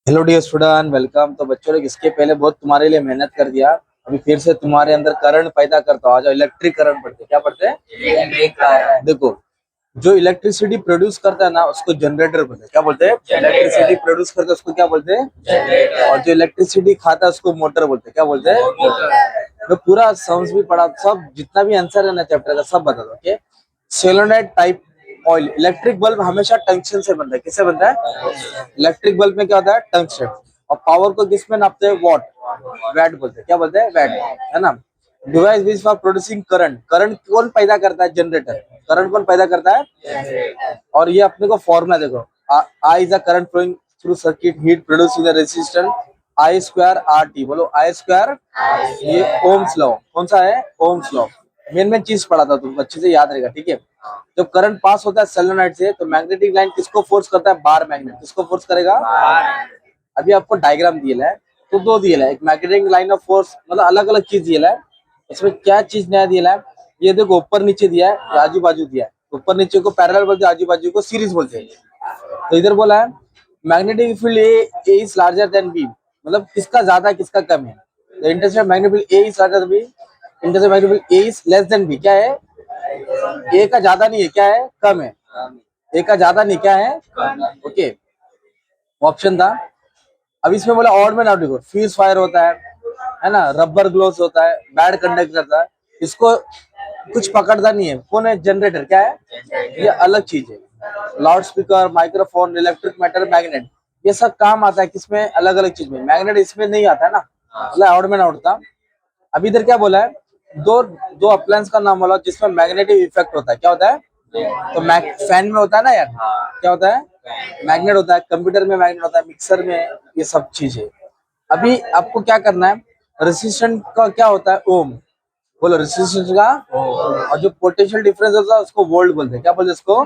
Hello dear student, welcome. तो बच्चों लोग, इसके पहले बहुत तुम्हारे लिए मेहनत कर दिया। अभी फिर से तुम्हारे अंदर करंट पैदा करता हूँ। आ जाओ, इलेक्ट्रिक करंट पढ़ते हैं। क्या पढ़ते हैं? Electric current. देखो, जो इलेक्ट्रिसिटी प्रोड्यूस करता है ना, उसको जनरेटर बोलते हैं। क्या बोलते हैं? इलेक्ट्रिसिटी प्रोड्यूस करता है उसको क्या बोलते हैं? जनरेटर। और जो इलेक्ट्रिसिटी खाता है उसको मोटर बोलते हैं। क्या बोलते हैं? मोटर। मैं पूरा सम्स भी पढ़ा, सब जितना भी आंसर है ना चैप्टर का सब बता दो। Okay. Solenoid type oil. Electric bulb हमेशा टंक्शन से बनता है। किससे बनता है? इलेक्ट्रिक बल्ब में क्या होता है? टंक्शन। और पावर को किस में नापते हैं? वॉट, वैट बोलते हैं। क्या बोलते हैं? वैट, है ना। Device used for producing current. Current कौन पैदा करता है? जनरेटर। करंट कौन पैदा करता है? और ये अपने को फॉर्मूला देखो, I is the current flowing through circuit, heat produce in the resistance, I square R T. बोलो आई स्क्वायर। ये ओम्स लॉ। कौन सा है? Ohm's law. मेन चीज पढ़ा था, तुमको अच्छे से याद रहेगा। ठीक है। जब करंट पास होता है सोलेनोइड से, तो मैग्नेटिक लाइन किसको फोर्स करता है? Bar magnet. किसको फोर्स करेगा? अभी आपको डायग्राम दिया है, तो दो दिया है। एक मैग्नेटिक लाइन ऑफ फोर्स, मतलब अलग अलग चीज दिया है। इसमें क्या चीज नया दिया है? ये देखो, ऊपर नीचे दिया है, आजू बाजू दिया है। ऊपर नीचे को पैरेलल बोलते हैं, आजू बाजू को सीरीज बोलते हैं। तो इधर बोला है magnetic field A is larger than B, मतलब किसका ज्यादा किसका कम है। The intercept magnetic field A is larger than B, intercept magnetic field A is less than B. क्या है? ए का ज्यादा नहीं है, क्या है? कम है। ए का ज्यादा नहीं, क्या है? ओके, ऑप्शन था। अब इसमें बोला ऑड में नॉट। देखो, फ्यूज फायर होता है ना, रबर ग्लोव्स होता है, बैड कंडक्ट करता है। इसको कुछ पकड़ता नहीं है। कौन है? जनरेटर। क्या है? ये अलग चीज है। Loud speaker, microphone, electric matter, magnet, ये सब काम आता है किसमें? अलग अलग चीज में। मैग्नेट इसमें नहीं आता है ना, मतलब ऑड में नॉट था। अभी इधर क्या बोला है? दो दो अप्लायंस का नाम बोला जिसमें मैग्नेटिक इफेक्ट होता है। क्या होता है? तो फैन में होता है ना यार, क्या होता है? मैग्नेट होता है। कंप्यूटर में मैग्नेट होता है, मिक्सर में, ये सब चीजें। अभी आपको क्या करना है? रेसिस्टेंस का क्या होता है? ओम। बोलो, रेसिस्टेंस का। और जो पोटेंशियल डिफरेंस होता है उसको वोल्ट बोलते हैं। क्या बोलते हैं उसको?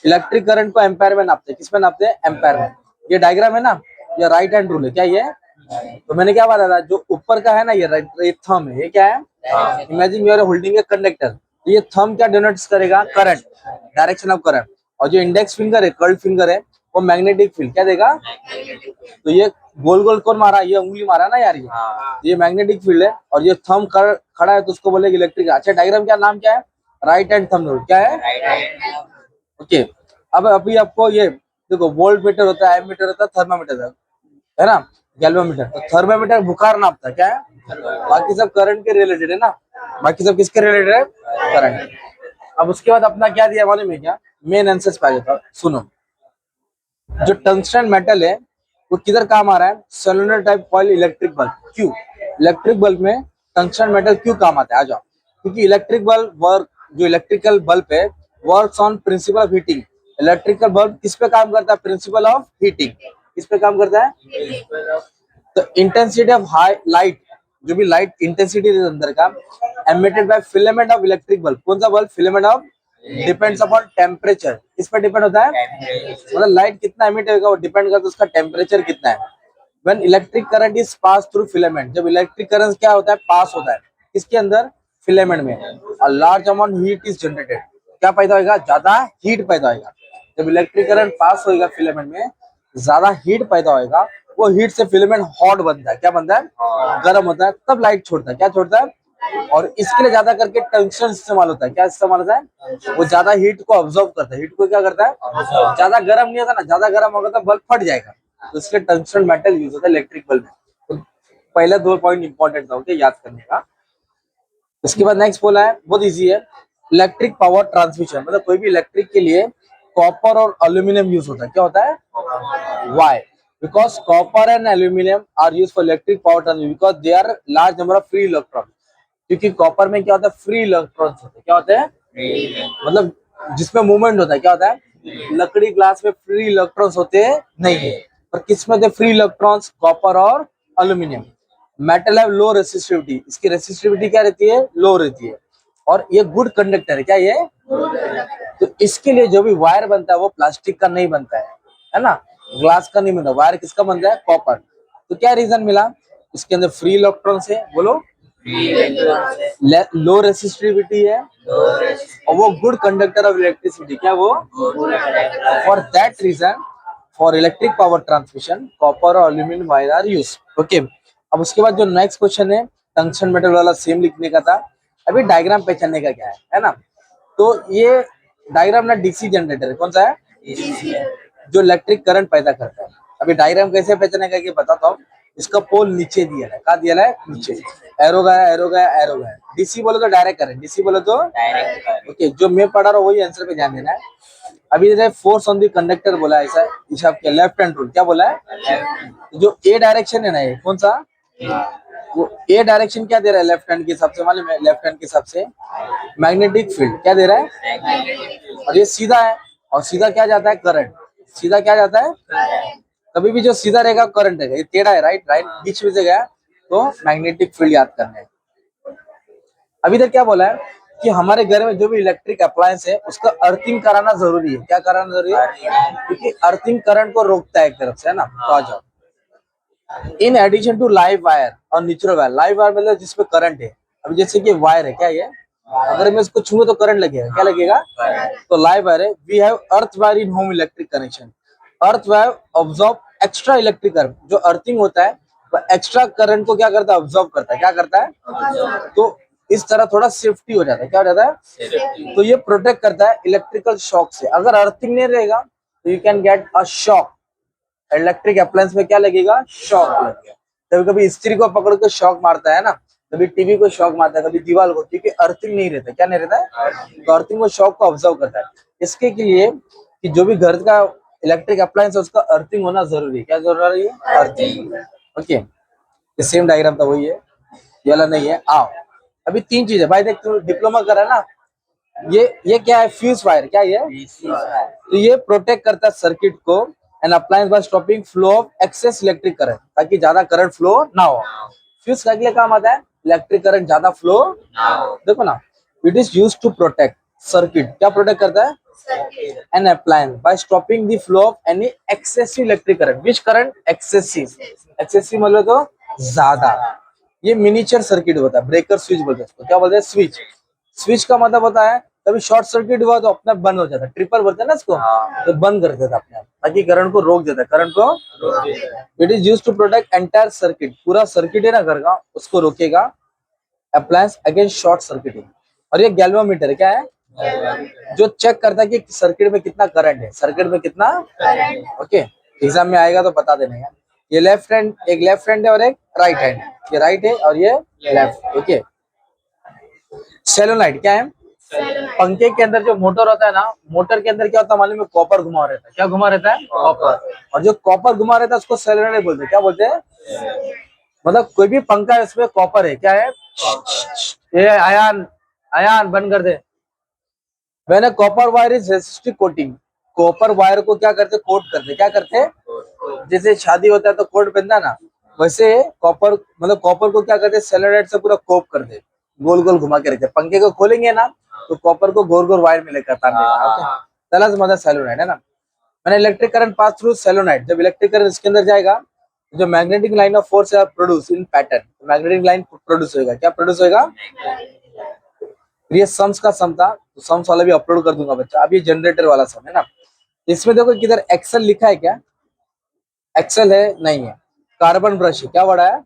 इलेक्ट्रिक करंट को एम्पायर में नापते हैं। किसमें नापते हैं? एम्पायर में। ये डायग्राम है ना, ये राइट हैंड रूल है। क्या ये? तो मैंने क्या बताया था, जो ऊपर का है ना, ये राइट, ये थंब है। ये क्या है? Imagine you are holding a conductor. ये थंब क्या डिनोट्स करेगा? Current, direction of current. और जो इंडेक्स फिंगर है, कर्ल्ड फिंगर है, वो मैग्नेटिक फील्ड क्या देगा? तो ये गोल गोल कौन मारा? ये उंगली मारा ना यार, ये मैग्नेटिक फील्ड है। और ये थंब खड़ा है तो उसको बोलेगा इलेक्ट्रिक। अच्छा, डायग्राम क्या नाम क्या है? Right hand thumb rule. क्या है? ओके। अब अभी आपको ये देखो, वोल्ट मीटर होता है, एमीटर होता है, थर्मामीटर है ना, गैल्वामीटर। तो थर्मामीटर बुखार नापता है। क्या है? बाकी सब करंट के रिलेटेड है ना। बाकी सब किसके रिलेटेड है? करंट। अब उसके बाद अपना क्या दिया मालूम है क्या? मेन आंसर पहले था, सुनो। जो टंगस्टन मेटल है वो किधर काम आ रहा है? Solenoid type coil electric bulb. क्यों इलेक्ट्रिक बल्ब में टंगस्टन मेटल क्यों काम आता है? आ जाओ। क्योंकि इलेक्ट्रिक बल्ब वर्क, जो इलेक्ट्रिकल बल्ब है, works on principle of heating. Electrical bulb किस पे काम करता है? Principle of heating. किस पे काम करता है? तो इंटेंसिटी ऑफ हाई लाइट, जो भी लाइट इंटेंसिटी है अंदर का, emitted by filament of electric bulb. कौन सा bulb? Filament of, depends upon temperature. किस पर डिपेंड होता है? मतलब लाइट कितना एमिट होगा वो डिपेंड करता है उसका टेम्परेचर कितना है। When electric current is pass through filament, जब इलेक्ट्रिक करंट क्या होता है? पास होता है किसके अंदर? फिलामेंट में। और large amount heat is generated. क्या पैदा होगा? ज्यादा हीट पैदा होगा। जब इलेक्ट्रिक करंट पास होगा फिलामेंट में, ज्यादा हीट पैदा होगा। वो हीट से फिलामेंट हॉट बनता है। क्या बनता है? गर्म होता है, तब लाइट छोड़ता है। क्या छोड़ता है? और इसके लिए ज्यादा करके टंक्शन इस्तेमाल होता है। क्या इस्तेमाल होता है? वो ज्यादा हीट को ऑब्जर्व करता है। हीट को क्या करता है? ज्यादा गर्म नहीं होता ना, ज्यादा गर्म होगा तो बल्ब फट जाएगा। तो इसलिए टंक्शन मेटल यूज होता है इलेक्ट्रिक बल्ब में। तो पहला दो पॉइंट इंपॉर्टेंट था, ओके, याद करने का। उसके बाद नेक्स्ट बोला है, बहुत इजी है। इलेक्ट्रिक पावर ट्रांसमिशन, मतलब कोई भी इलेक्ट्रिक के लिए कॉपर और एल्यूमिनियम यूज होता है। क्या होता है? Why, because copper and aluminium are used for electric power transmission because they are large number of free electron. क्योंकि कॉपर में क्या होता है? फ्री इलेक्ट्रॉन्स होते हैं। क्या होते हैं? मतलब जिसमें मूवमेंट होता है। क्या होता है? लकड़ी ग्लास में फ्री इलेक्ट्रॉन्स होते नहीं है। पर किसमें होते? फ्री इलेक्ट्रॉन्स, कॉपर और एल्यूमिनियम। मेटल है लो रेसिस्टिविटी, इसकी रेसिस्टिविटी क्या रहती है? लो रहती है। और ये गुड कंडक्टर है। क्या ये? तो इसके लिए जो भी वायर बनता है वो प्लास्टिक का नहीं बनता है ना, ग्लास का नहीं बनता। वायर किसका बनता है? कॉपर। तो क्या रीजन मिला? इसके अंदर फ्री इलेक्ट्रॉन्स है, बोलो, लो रेसिस्टिविटी है, और वो गुड कंडक्टर ऑफ इलेक्ट्रिसिटी। क्या वो? For that reason for electric power transmission copper और aluminium wire are use. Okay, अब उसके बाद जो नेक्स्ट क्वेश्चन है टंक्शन मेटल वाला सेम लिखने का था। अभी डायग्राम पहचानने का क्या है ना। तो ये डायग्राम ना डीसी जनरेटर है, कौन सा है, जो इलेक्ट्रिक करंट पैदा करता है। अभी डायग्राम कैसे पहचानेगा ये बताता हूँ। इसका पोल नीचे दिया है, कहा दिया है नीचे, एरो गया एरो गया एरो गया। डीसी बोलो तो डायरेक्ट करंट, डीसी बोलो तो डायरेक्ट। ओके, जो मैं पढ़ा रहा हूँ वही आंसर पे ध्यान देना है। अभी जैसे फोर्स ऑन दी कंडक्टर बोला है, ऐसा हिसाब के लेफ्ट हैंड रूल क्या बोला है, जो ए डायरेक्शन है ना, ये कौन सा, वो ए डायरेक्शन क्या दे रहा है लेफ्ट हैंड के हिसाब से, मालूम है, लेफ्ट हैंड के हिसाब से मैग्नेटिक फील्ड क्या दे रहा है, और ये सीधा है, और सीधा क्या जाता है करंट, सीधा क्या जाता है, कभी भी जो सीधा रहेगा करंट रहेगा, ये टेढ़ा है राइट, राइट बीच में से गया तो मैग्नेटिक फील्ड याद करना है। अभी तक क्या बोला है कि हमारे घर में जो भी इलेक्ट्रिक अप्लायंस है उसका अर्थिंग कराना जरूरी है। क्या कराना जरूरी है, क्योंकि अर्थिंग करंट को रोकता है एक तरफ से, है ना। तो आ जाओ, in addition to live wire और नेचुरल वायर, लाइव वायर मतलब जिसपे करंट है। अभी जैसे कि वायर है, क्या ये, अगर मैं इसको छूंगा तो करंट लगेगा, क्या लगेगा, तो लाइव वायर है। We have earth wire in home electric connection, earth wire absorb extra electric current, जो अर्थिंग होता है वो एक्स्ट्रा करंट को क्या करता है, ऑब्जॉर्ब करता है, क्या करता है, तो इस तरह थोड़ा सेफ्टी हो जाता है, क्या हो जाता है, तो ये प्रोटेक्ट करता है इलेक्ट्रिकल शॉक से। अगर अर्थिंग नहीं रहेगा तो you can get a shock, electric appliance में क्या लगेगा, शॉक लगेगा। कभी कभी स्त्री को पकड़ के शॉक मारता है ना, कभी टीवी को शॉक मारता है, कभी दीवार को, क्योंकि अर्थिंग नहीं रहता, क्या नहीं रहता है, तो अर्थिंग वो शॉक को ऑब्जर्व करता है। इसके लिए कि जो भी घर का इलेक्ट्रिक अप्लायंस है उसका अर्थिंग होना जरूरी है, क्या जरूरी है, अर्थिंग। ओके, सेम डायग्राम था वही है, ये वाला नहीं है। आओ, अभी तीन चीज है भाई, देख तू डिप्लोमा करा ना, ये क्या है, फ्यूज वायर, क्या ये, तो ये प्रोटेक्ट करता है सर्किट को and appliance by stopping flow of excess electric current, ताकि ज्यादा करंट फ्लो ना हो। फ्यूज का लिए काम आता है, इलेक्ट्रिक करंट ज्यादा फ्लो देखो ना। It is used to protect circuit, क्या प्रोटेक्ट करता है, an appliance by stopping the flow of any excessive electric current, which current, excessive, excessive मतलब तो ज्यादा। ये मिनिएचर सर्किट होता है, ब्रेकर स्विच बोलते हैं इसको, क्या बोलते हैं, स्विच। स्विच का मतलब होता है कभी शॉर्ट सर्किट हुआ तो अपने आप बंद हो जाता है, ट्रिपर बोलते हैं ना इसको, तो बंद कर देता है अपने आप, ताकि करंट को रोक देता है, करंट को। It is used to protect entire circuit, पूरा सर्किट है ना घर का उसको रोकेगा अप्लायंस अगेंस्ट शॉर्ट सर्किटिंग। और ये गैल्वामीटर क्या है, जो चेक करता है कि सर्किट में कितना करंट है, सर्किट में कितना करंट। ओके, एग्जाम में आएगा तो बता देना यार। ये लेफ्ट हैंड, एक लेफ्ट हैंड है और एक राइट हैंड, ये राइट है और ये लेफ्ट। ओके, सोलेनोइड क्या है, पंखे के अंदर जो मोटर होता है ना, मोटर के अंदर क्या होता है मालूम है, कॉपर घुमा रहता है, क्या घुमा रहता है, कॉपर। और जो कॉपर घुमा रहता है उसको सोलेनोइड बोलते हैं, क्या बोलते हैं, मतलब कोई भी पंखा है उसमें कॉपर है, क्या है, ये आयान, आयान बंद कर दे। मैंने copper wire is resistive coating, copper wire को क्या करते, कोट करते, क्या करते, जैसे शादी होता है तो कोट पहनता है ना, वैसे कॉपर मतलब कॉपर को क्या करते, सोलेनोइड से पूरा कोप कर दे, गोल गोल घुमा के रखते। पंखे को खोलेंगे ना तो कॉपर को गोल गोल वायर में लेकर तारने, तलाश मतलब सोलेनोइड है ना। मैंने electric current pass through solenoid, जब इलेक्ट्रिक करंट इसके अंदर जाएगा जो मैग्नेटिक लाइन ऑफ फोर्स है produce in pattern, magnetic line produce होगा, क्या प्रोड्यूस होगा, ये सम्स का सम था, तो सम्स वाला भी अपलोड कर दूंगा बच्चा। अब ये जनरेटर वाला सम है ना, इसमें देखो किधर एक्सेल लिखा है, क्या एक्सेल है, नहीं है, कार्बन ब्रश है, क्या बड़ा है,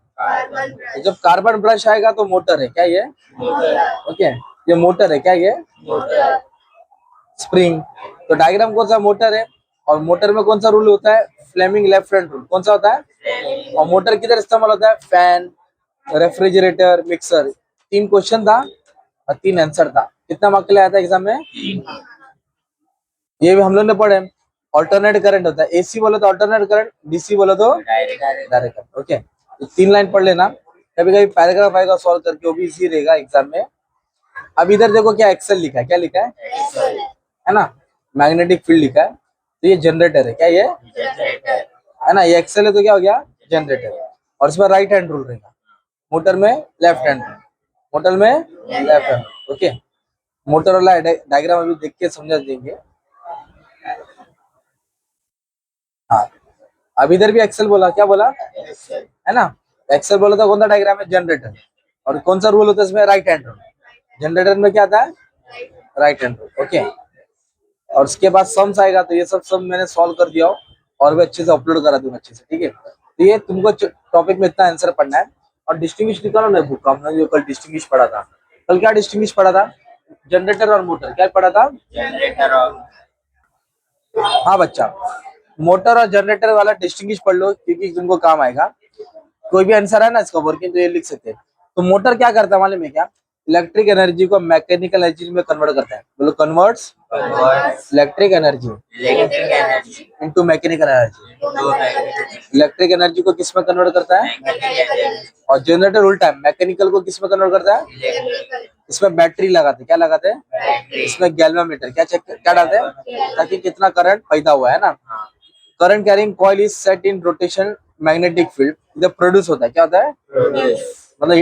तो जब कार्बन ब्रश आएगा तो मोटर है, क्या ये, ओके, ये मोटर है, क्या ये, स्प्रिंग। तो डायग्राम कौन सा, मोटर है, और मोटर में कौन सा रूल होता है, फ्लेमिंग लेफ्ट हैंड रूल, कौन सा होता है, और मोटर किधर इस्तेमाल होता है, फैन, रेफ्रिजरेटर, मिक्सर। तीन क्वेश्चन था और तीन आंसर था, कितना मार्क के लिए आया था एग्जाम में, ये भी हम लोग ने पढ़े। ऑल्टरनेट करंट होता है, एसी बोलो तो ऑल्टरनेट करंट, डीसी बोलो तो डायरेक्ट करंट। ओके, तो तीन लाइन पढ़ लेना, कभी कभी पैराग्राफ आएगा सॉल्व करके, वो भी इजी रहेगा एग्जाम में। अब इधर देखो क्या एक्सेल लिखा है, क्या लिखा है ना, मैग्नेटिक फील्ड लिखा है, तो ये जनरेटर है, क्या ये है ना, ये एक्सेल है तो क्या हो गया, जनरेटर। और इसमें राइट हैंड रूल रहेगा, मोटर में लेफ्ट हैंड, मोटर में लेफ्ट हैंड। ओके, मोटर वाला डायग्राम अभी देख के समझा देंगे। हाँ, अब इधर भी एक्सेल बोला, क्या बोला, है ना, एक्सेल बोला तो कौन सा डायग्राम है, जनरेटर। और कौन सा रूल होता है इसमें, राइट हैंड रूल। जनरेटर में क्या आता है, राइट हैंड रूल। ओके, और उसके बाद सम्स आएगा, तो ये सब मैंने सॉल्व कर दिया हो। और भी अच्छे से अपलोड करा दूंगा अच्छे से, ठीक है। तो ये तुमको टॉपिक में इतना आंसर पढ़ना है। और डिस्टिंग्विश निकालो ना बुक का, हमने जो कल डिस्टिंग्विश पढ़ा था। कल क्या डिस्टिंग्विश पढ़ा था? जनरेटर और मोटर। क्या पढ़ा था? जनरेटर और हाँ बच्चा, मोटर और जनरेटर वाला डिस्टिंग्विश पढ़ लो, क्योंकि तुमको काम आएगा। कोई भी आंसर है ना इसका वर्किंग, तो ये लिख सकते हैं। तो मोटर क्या करता है मालूम है क्या? इलेक्ट्रिक एनर्जी को मैकेनिकल एनर्जी में कन्वर्ट करता है। बोलो, converts converts electric energy electric energy into mechanical energy. To magnetic electric energy को किस में कन्वर्ट करता है? एनर्जी। और जनरेटर उल्टा है, मैकेनिकल को किस में कन्वर्ट करता है? इलेक्ट्रिकल इसमें बैटरी लगाते हैं। क्या लगाते हैं? बैटरी। इसमें गैल्वामीटर। क्या चेक, क्या डालते हैं? ताकि कितना करंट पैदा हुआ है ना। Current carrying coil is set in rotation magnetic field, जब प्रोड्यूस होता है। क्या होता है? प्रोड्यूस मतलब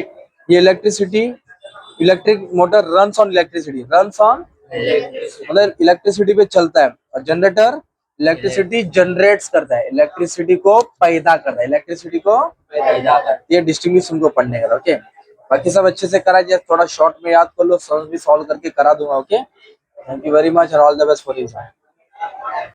ये electricity, electric motor runs on electricity, runs on electricity मतलब इलेक्ट्रिसिटी पे चलता है। और जनरेटर इलेक्ट्रिसिटी जनरेट्स करता है, इलेक्ट्रिसिटी को पैदा करता है, इलेक्ट्रिसिटी को पैदा करता है। ये डिस्टिंग्विश तुमको पढ़ने का, ओके। बाकी सब अच्छे से करा जाए, थोड़ा शॉर्ट में याद कर लो, सॉल्व भी सॉल्व करके करा दूंगा, okay. Thank you very much और all the best for this.